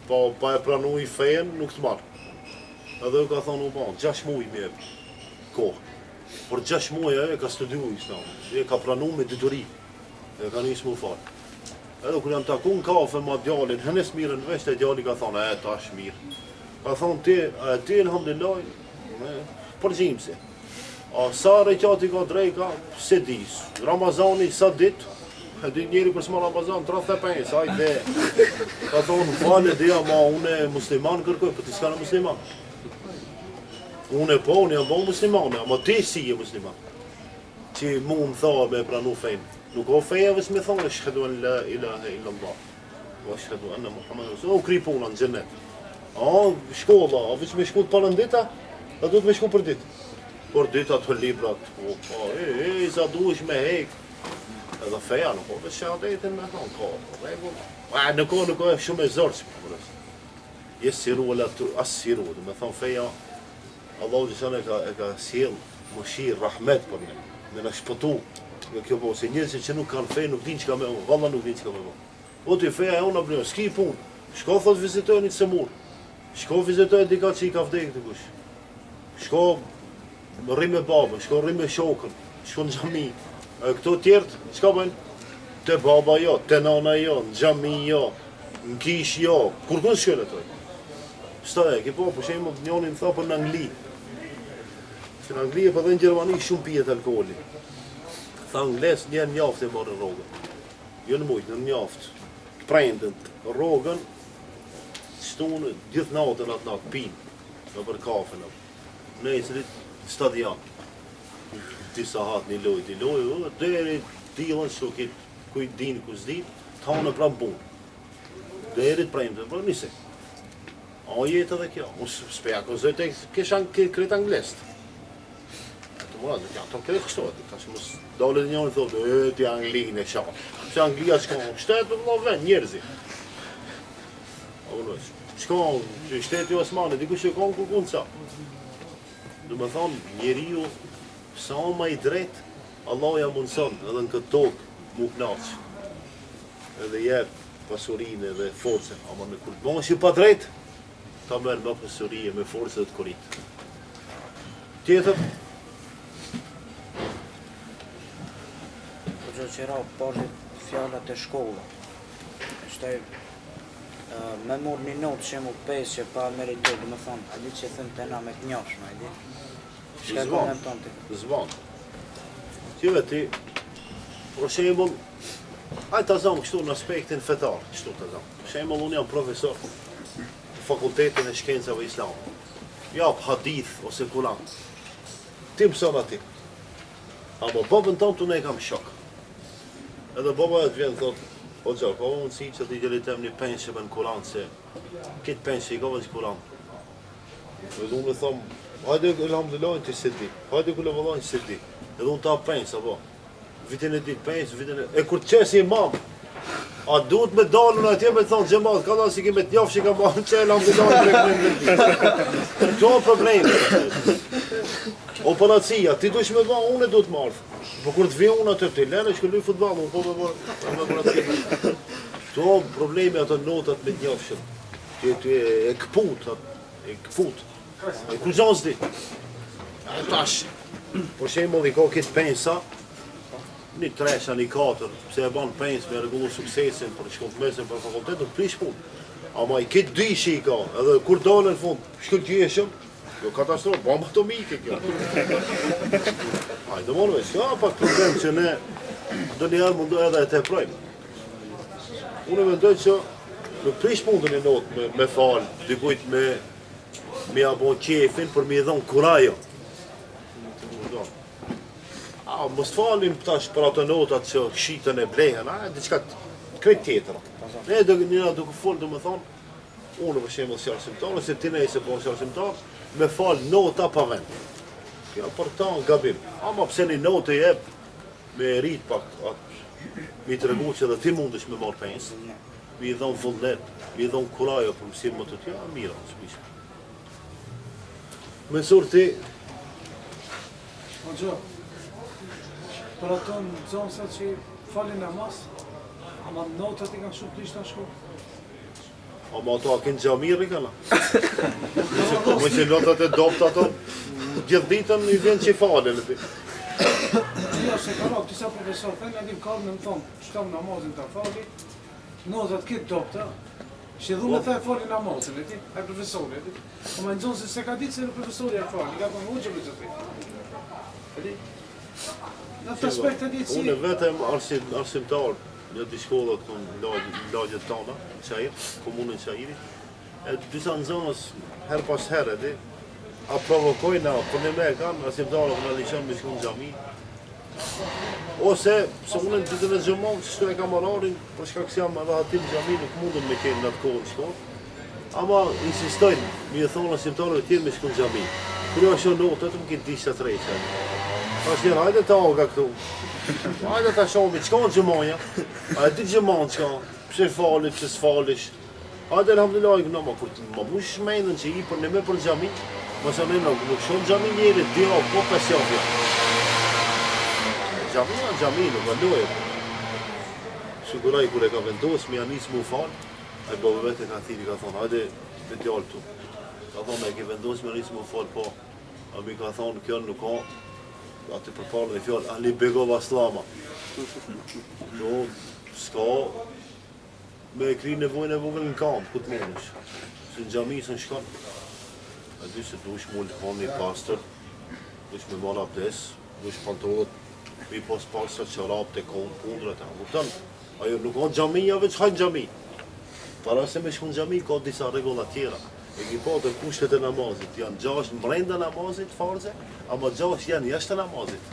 pa e pranu i fejen, nuk të marë. Edhe ka thonë, u banë, 6 muaj me kohë. Por 6 muaj e ka studiu islam, e ka pranu me dituri, e ka njësë mu farë. Edhe kër janë taku në kafe ma djallin, hënes mirë në vesh, e djalli ka thonë, tash mirë. Ka thonë, ti alhamdulillah, përgjimëse. A sa reqati ka drejka, se dis. Ramazani sa dit, e di njeri për s'ma Ramazan, 35, ajde. Ka thonë, falë dhja, ma unë e musliman kërkoj, për ti s'ka në musliman. Unë e po, unë jam bo musliman, ama ti si je musliman. Që mu më tha me pranu fejnë. Nuk o feja vës me thonë, shhedu an la ilaha illallah. Wa shhedu anna Muhammed Rasul. O kri puna në gjennet. A, shkolla, a vës me shku të parën dita, a du të me shku për dit. Për dita të librat, sa duesh me hek. Edhe feja nuk o vës shahadetin me thonë, ka regull. Nuk o shumë e zorë që përës. Jesë siru e asë siru, dhe me thonë feja, Allahu gjithën e ka sjell mëshirë, rahmet për ne. Me në shpëtu. Nga kjo po, se njërësit që nuk kanë fej, nuk din që ka me unë, valla nuk din që ka me unë. O të feja e unë a bërimë, s'ki punë, shko thot vizitoj një të semur, shko vizitoj dika që i ka vdek të kush, shko rri me babën, shko rri me shokën, shko në gjami, këto tjertë, qka bëjnë? Te baba jo, te nana jo, në gjami jo, në kish jo, kur kënë shkële të ojë? Sta e, ki po, për shemë njoni më tha për në Angli, që në Angli e për dhe në Gjermani shumë pijet alkoholi. Tha Angles njerë njaft e marrë rogën. Jo në mujtë, në njaft. Prendën, rogën, shtunë gjithë natën atë natë, pinë, në për kafe në. Në esrit stadion. Disa hatë një lojë, deri dilën shukit, kujt din, kus din, ta në pra mbunë. Deri të prendën, pra nise. A jetë edhe kjo, unë s'peja këzoj të kishan kretë Anglest. Nuk janë të kretë kështot, tash mos dole të njërë të thotë, ti Anglinë e shanë. Se Anglia shka në shtetë dhe vend, njerëzi. Shka në shtetë i Osmani, dikush e ka në kërkun ca. Dhe me thonë, njeriu sa ma i drejt, Allah ja mundëson edhe në këtë tokë mu knaqë. Edhe jep pasurinë dhe forcën, ama në kur të bënë që pa drejt, ta merë me pasurije, me forcë dhe të korit. Tjetër,
që ra parit fjallat e shkolla. Shtaj, me mor një notë që mu 5 që pa meritor, dhe me thonë, a di që thëmë të na me të njashme, a di? Shka konem tonë të?
Zbanë. Tjeve ti, për shembull, hajtë të zamë kështu në aspektin fetar, kështu të zamë. Për shembull, unë jam profesor në Fakultetin e Shkencave Islame. Jap hadith ose Kur'an. Ti mëson ati. Ama babën tonë të ne kam shok. Edhe baba e të vjenë thotë, o gjarë, ka mundësi që t'i gjelitem një pensje me në Kur'an, se kitë pensje i ka veç Kur'an. Edhe unë me thomë, hajde elhamdulillah ti se di, hajde kule vëllaj se di. Edhe unë ta pensë, apo, vitin e ditë pensë, vitin e... E kur të qesi imam, a duhet me dalën atje me thonë gjemat, ka da si kime t'njafë që ka marrë që elhamdulillah në rekrim në ti. Këto probleme. Operacia, ti dush me ba, unë e du të marrë. Po kur të vjen unë atë të lene, shkëlluj futbal, unë po me operacia. To problemi ato notat me t'njafëshën. Ti e këput, e kur gjanë s'di. Tash, por shembull i ka këtë pensa, një 3, një 4, pse e ban pens me rregullu suksesin për shkollmesin për fakultetin, prish punë. Ama i këtë dy shi i ka, edhe kur dalën në fund, shkëllgjeshëm, jo katastrofë, bomba atomike kjo. Hajde monë veç, ka pak problem që ne do njerë mundu edhe e teprojmë. Unë mendoj që nuk prish punën e notë me falë, dikujt me abon qefin për me i dhonë kurajo. Mos falim tash për ato notat që shitën e blehen, diçka krejt tjetër. Ne njëra duke folë do me thonë, unë për shembull si arsimtar, ose ti nejse po si arsimtar, me falë nota pa vend. Kjo për ta gabim. Ama pse një notë e jep me rrit pak atë, mi të regu që dhe ti mundesh me marrë pensë, mi i dhonë vullnet, mi i dhonë kurajo për mësim më të tja, mira, s'pishë. Mesur ti...
Për ato në zonësat që falin namaz, ama notët i kanë shumë të ishtë në shkollë.
Ama ato a kënë gjamiri këna. Më që notat e dopt ato, gjithë ditën i vjen që i falin.
Jo, se ka rogë, disa profesor, thënë, adim kallë në më thonë, shtam namazin të fali, notat këtë dopta, që dhu me thaj falin namazin, e profesori, ama në zonësit se ka ditë se në profesori e fali, ka konë uqë për gjithë. Në të aspekt e ditë si...
Unë vetëm arsimtar, një të shkolla këtu në lagjet tona, në Qajir, komunën Qajiri, e disa në zonës, her pas herë, a provokojnë, për në me kanë, arsimtarë për në liqën me shku në gjami, ose, se unë në ditën e gjëmonë, që shtu e kam ararin, për shka kësë jam edhe hatim gjami, nuk mundën me kenë në atë kohë në shkollë, ama insistojnë, mi e thonë arsimtarëve tjerë me shku në gjami. Kërë jo shonë notë, të më këtë dishtë të rejtë. Ashtë njërë, hajde ta oga këtu. Hajde ta shomi, qka në gjëmonja? A e ti gjëmonë qka? Pse falish, pse s'falish? Hajde alhamdulillah, i këna, ma kur të më bush shmenën që i për në me për gjami, ma se në nuk shonë gjami njeri, dira, po pesjafja. Gjami, nuk vëllojë. Siguraj, kur e ka vendosë, mi anis mu falë, a i bove vete ka thiri, ka thonë, hajde, me t'jallë tu. Ka thonë, e ke vendosë me anis mu falë, po. A mi ka thonë, kjo nuk ka, atë përparën e fjallë, Ali Begova Slama. Do, s'ka me e kri nevojnë e vogël në kampë, ku të menësh. Se në gjami së në shkanë. A dy se dush mullë të konë një pastër, dush me marë abdes, dush pantolët, mi pos pastër qarap të konë, pundrët e kupton. Ajo nuk ka gjamija, veç hajnë gjami. Para se me shku në gjami, ka disa regullat tjera. E ki po të kushtet e namazit, janë 6 mbrenda namazit farze, ama 6 janë jashtë namazit,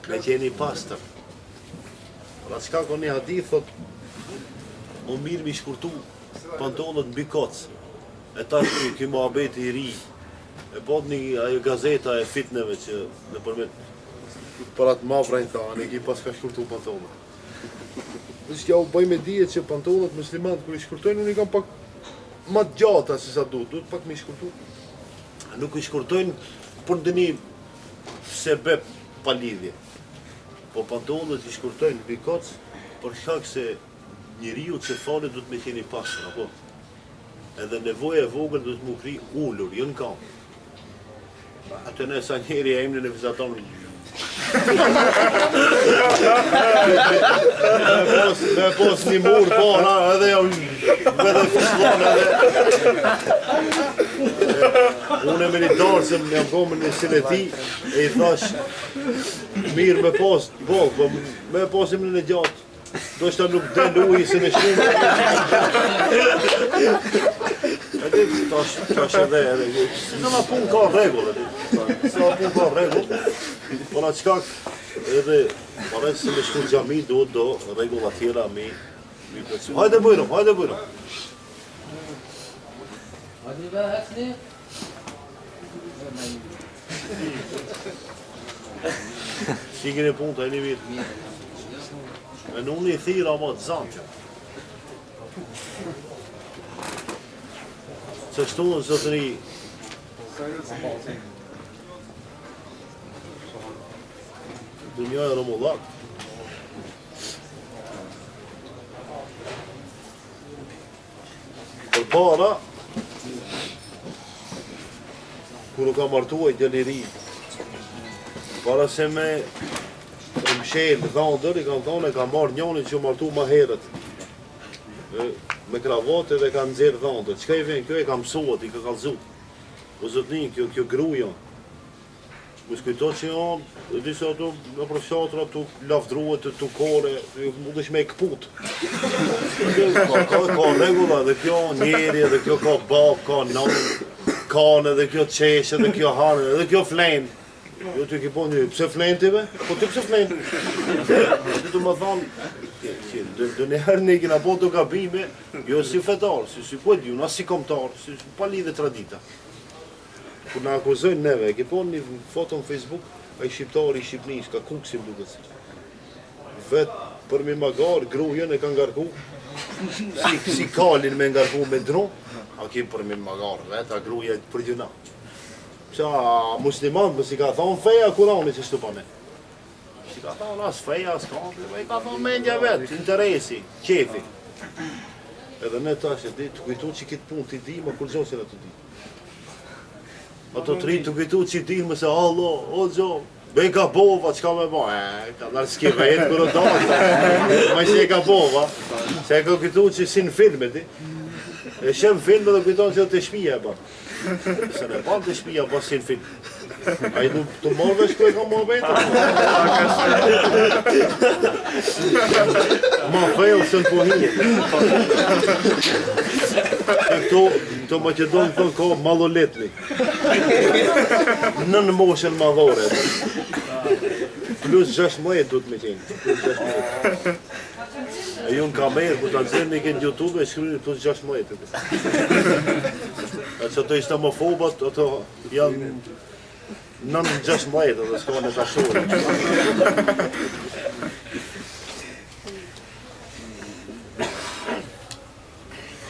me qeni pastër. Pra qka ka një hadith, thot, o mirë mi shkurtu pantolët mbi kocë, e tash kjo muhabet i ri, e pot një ajo gazeta e fitneve që në përmet për atë mafrajnë ta, ne ki pas ka shkurtu pantolët. Dhe që ja u bëj me dije që pantolët muslimat kër i shkurtojnë, unë i kam pak ma gjata se sa duhet pak me i shkurtu. Nuk i shkurtojnë për në një sebeb pa lidhje. Po pantolët i shkurtojnë mbi kocë për shkak se njeriu që falet duhet me qenë i pastër, apo? Edhe nevoja e vogël duhet mu kri ullur, jo në kam. Atë ne sa njeri e emrin e vizatonë me pos një murë, po, edhe jam edhe fëshlon edhe. Unë e me një darë se jam komën një sineti e i thash mirë me pos, po, me posim në gjatë. Do shta nuk del ujë se në shkumë. E di tash edhe, se në la pun ka regullë, se la pun ka regullë, por atë qkak edhe, pare se me shku gjami duhet do regullat tjera mi përcu. Hajde bujro, hajde bujro.
Hadi be Hesni.
Shikën e punë të e një mirë. E në unë i thira ma të zanë. Se shtunë së të një Dunja e Romullak. Për para, kër u ka martua i djeliri, para se me mshelë dhëndër, i kanë thonë e ka marrë njënin që u martu ma herët. Me kravatë dhe ka nëzirë dhëndër. Qka i ven, kjo e ka mësuat, i ka kalzu. O zotnin, kjo gruja. Më skujto që janë, dhe disa ato në përfshatra të lafdruet, të kore, mundesh me e këput. Ka regula, dhe kjo njeri, dhe kjo ka bab, ka nëmë, kane, dhe kjo qeshe, dhe kjo hane, dhe kjo flenë. Jo të ki po një, pse flenë ti be? Po ti pse flenë? Dhe të më thonë, dhe njëherë ne kina po të gabime, jo si fetar, si po e djuna, si komtar, si pa lidhe tradita. Kur në akuzojnë neve, e ki po një foto në Facebook, a i shqiptari i Shqipnis, ka kuksim duke si. Vetë për mi magar, grujën e ka ngarku, si kalin me ngarku me dru, a ki për mi magar, vetë a gruja e për gjuna. Qa musliman, më si ka thonë feja Kurani që shtu pa me. Si ka thonë as feja, as kampi, i ka thonë mendja vetë, interesi, qefi. Edhe ne tash e di, të kujtu që kitë punë t'i di, ma kur gjosin e të di. Ato të rritë të kujtu që ti më se allo, o gjo, be ka bova, qka me ba? Ka nërë s'ke vetë kërë dojtë, ma që e ka bova, se e ka kujtu që si në filme ti. E shem filme dhe kujton që të shpija e ba. Se në banë të shpia basin fit. A i du të morve shku e ka më betë? Ma fejlë se në pohinje. E këto Macedonë thonë ka maloletni. Nën moshën madhore. Plus 16 du të me qenë. E ju në kamerë, ku të nëzirë një këtë YouTube e shkryrë plus 16. E që të islamofobat, ato janë nën 16 dhe s'ka në kashore.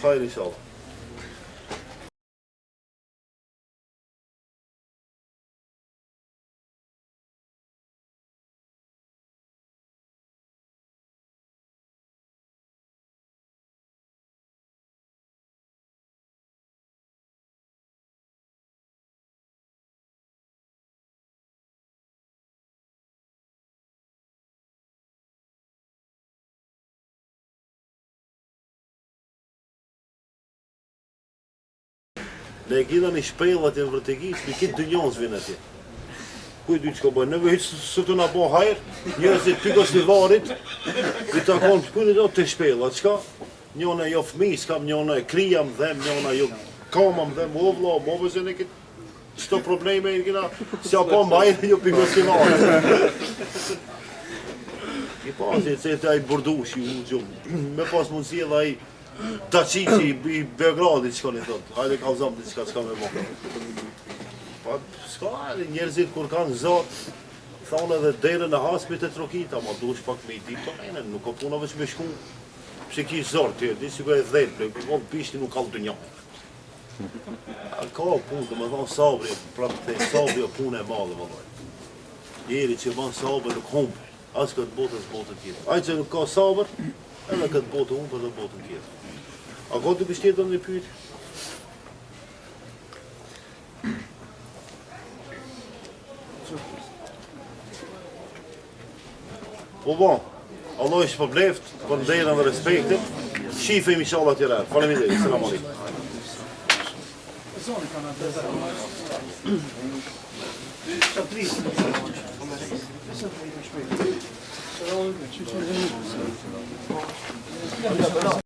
Hajri inshallah. Ne e gjitha një shpellat e në vërtegjis, në kitë dënjonës vinë atje. Kuj dy që ka bëjnë, neve hitë së të nga bo hajrë, njërëzit pykos të varit, i të konë, kuj në do të shpellat, qka? Njone jo fmi, s'kam njone krija më dhem, njone jo kama më dhem, ovla, mobëzën e kitë, qëto probleme i kina, si a po mbajnë, jo pykos të varit. I pasi, që e taj burdush, me pas mundësi edhe aj, Dacici i Beogradit që ka një thotë, hajde ka uzam të qka me më. Pa, s'ka njerëzit kur kanë zotë, thonë edhe derën e haspit e trokita, ma dush pak me i ditë të mene, nuk ka puna veç me shku, pse ki zorë të di si ka e dhejtë, për konë pishti nuk ka të njëmë. Ka punë, të me thonë sabri, pra të thejnë sabri o punë e madhe, vëllaj. Njeri që banë sabër nuk humbë, asë këtë botës botën tjetër. Ajë që nuk ka sabër, edhe këtë botë humbë edhe botën tjetër. A ka të kështjetën një pyjtë? Po bon, Allah ishë përbleft, për ndërën dhe respektit, shifim i shala tjera. Faleminderit, selam aleikum.
Zoni kanë atë Shatris. Shatris me shpejt. Selam aleikum.